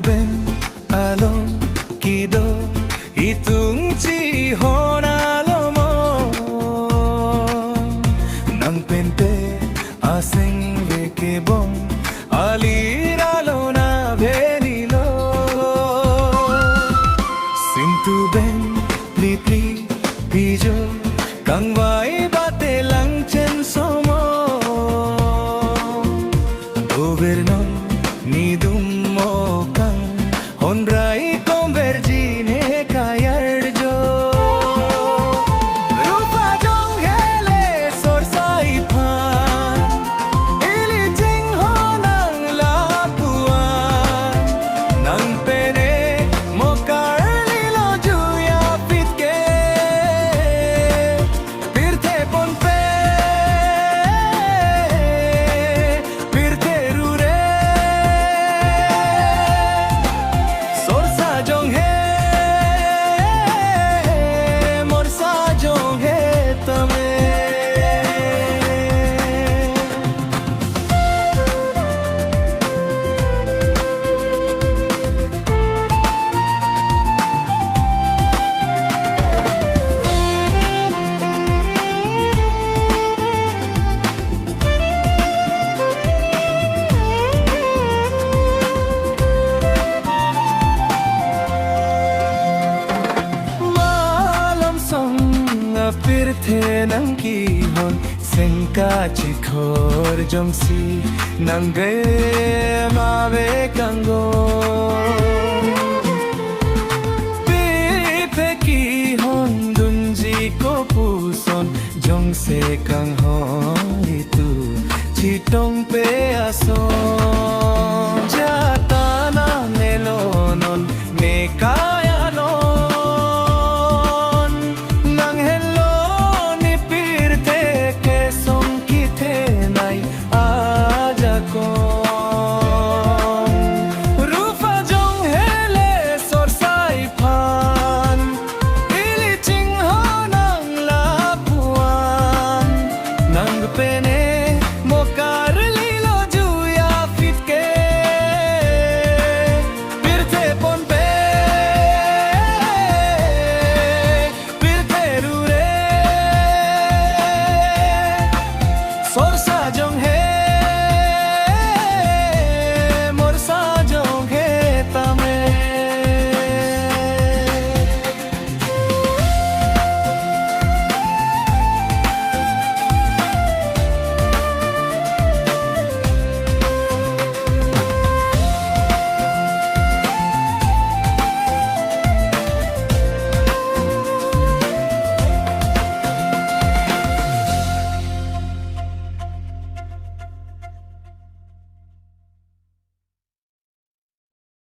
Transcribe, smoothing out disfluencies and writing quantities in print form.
ben along kido itung chihon alomo nang pente asing vekebong aliralo na venilo sintu ben plipli bijo kangwai bate lang chen somo governo nidum mo kang honrai convergine kayarjo rupa jong hele sorsai phan ili ting honang lapuan nang pere mo karli lo juya pitke pirte pon pe pirte rure sorsa jong he morsa jong he tame malam song pirte nang kihon sengka chikhor jomsi nange mave kango pipe kihon dunji ko puson jongse kang hon itu chitong pe ason